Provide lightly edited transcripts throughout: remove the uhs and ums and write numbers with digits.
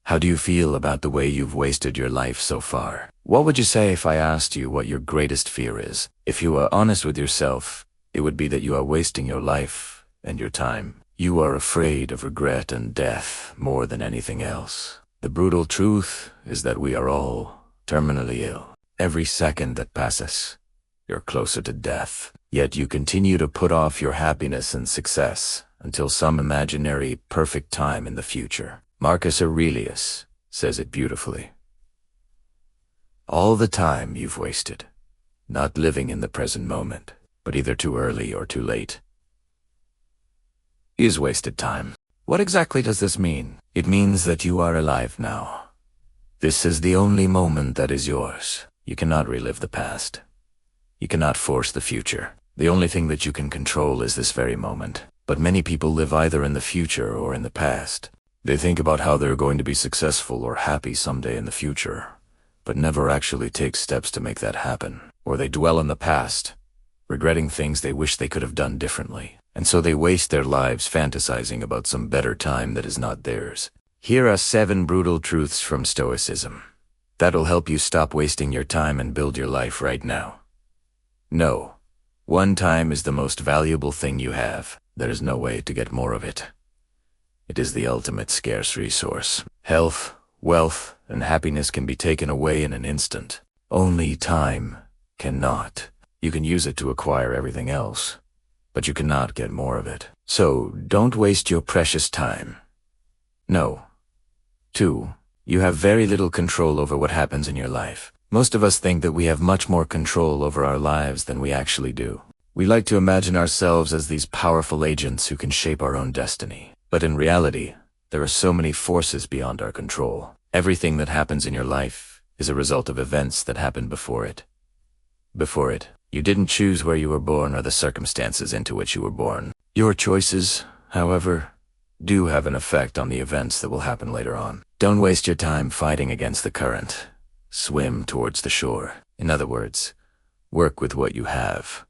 How do you feel about the way you've wasted your life so far? What would you say if I asked you what your greatest fear is? If you were honest with yourself, it would be that you are wasting your life and your time. You are afraid of regret and death more than anything else. The brutal truth is that we are all terminally ill. Every second that passes, you're closer to death. Yet you continue to put off your happiness and success until some imaginary perfect time in the future. Marcus Aurelius says it beautifully. All the time you've wasted, not living in the present moment, but either too early or too late, is wasted time. What exactly does this mean? It means that you are alive now. This is the only moment that is yours. You cannot relive the past. You cannot force the future. The only thing that you can control is this very moment. But many people live either in the future or in the past. They think about how they're going to be successful or happy someday in the future, but never actually take steps to make that happen. Or they dwell in the past, regretting things they wish they could have done differently. And so they waste their lives fantasizing about some better time that is not theirs. Here are 7 brutal truths from Stoicism. That'll help you stop wasting your time and build your life right now. No. One time is the most valuable thing you have. There is no way to get more of it. It is the ultimate scarce resource. Health, wealth, and happiness can be taken away in an instant. Only time cannot. You can use it to acquire everything else, but you cannot get more of it. So, don't waste your precious time. No. 2. You have very little control over what happens in your life. Most of us think that we have much more control over our lives than we actually do. We like to imagine ourselves as these powerful agents who can shape our own destiny. But in reality, there are so many forces beyond our control. Everything that happens in your life is a result of events that happened before it. Before it, you didn't choose where you were born or the circumstances into which you were born. Your choices, however, do have an effect on the events that will happen later on. Don't waste your time fighting against the current. Swim towards the shore. In other words, work with what you have.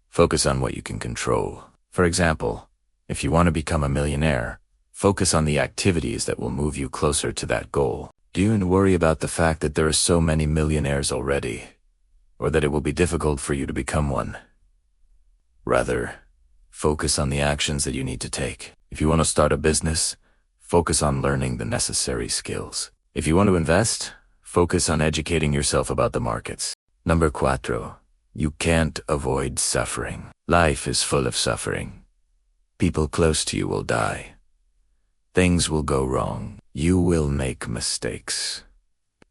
Focus on what you can control. For example, if you want to become a millionaire, focus on the activities that will move you closer to that goal. Do you worry about the fact that there are so many millionaires already, or that it will be difficult for you to become one? Rather, focus on the actions that you need to take. If you want to start a business, focus on learning the necessary skills. If you want to invest, focus on educating yourself about the markets. Number 4. You can't avoid suffering. Life is full of suffering. People close to you will die. Things will go wrong. You will make mistakes.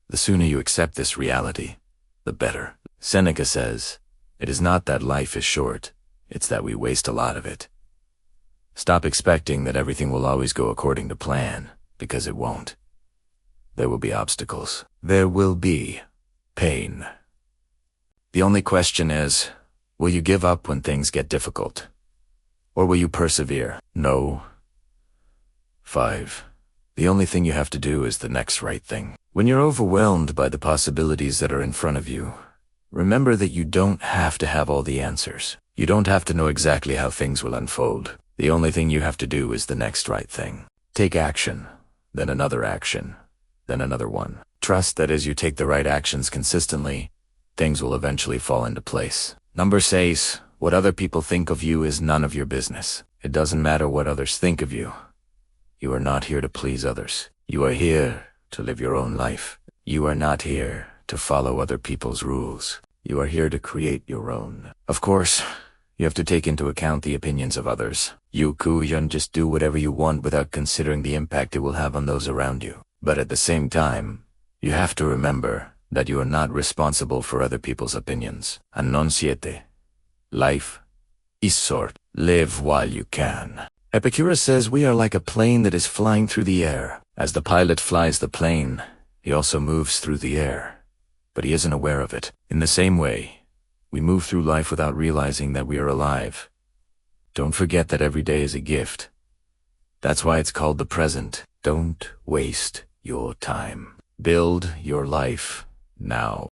The sooner you accept this reality, the better. Seneca says, "It is not that life is short, it's that we waste a lot of it." Stop expecting that everything will always go according to plan, because it won't. There will be obstacles. There will be pain. The only question is, will you give up when things get difficult? Or will you persevere? No. 5. The only thing you have to do is the next right thing. When you're overwhelmed by the possibilities that are in front of you, remember that you don't have to have all the answers. You don't have to know exactly how things will unfold. The only thing you have to do is the next right thing. Take action, then another action, then another one. Trust that as you take the right actions consistently, things will eventually fall into place. Number 6, what other people think of you is none of your business. It doesn't matter what others think of you. You are not here to please others. You are here to live your own life. You are not here to follow other people's rules. You are here to create your own. Of course, you have to take into account the opinions of others. You can't just do whatever you want without considering the impact it will have on those around you. But at the same time, you have to remember that you are not responsible for other people's opinions. And non siete. Life is short. Live while you can. Epictetus says we are like a plane that is flying through the air. As the pilot flies the plane, he also moves through the air, but he isn't aware of it. In the same way, we move through life without realizing that we are alive. Don't forget that every day is a gift. That's why it's called the present. Don't waste your time. Build your life now.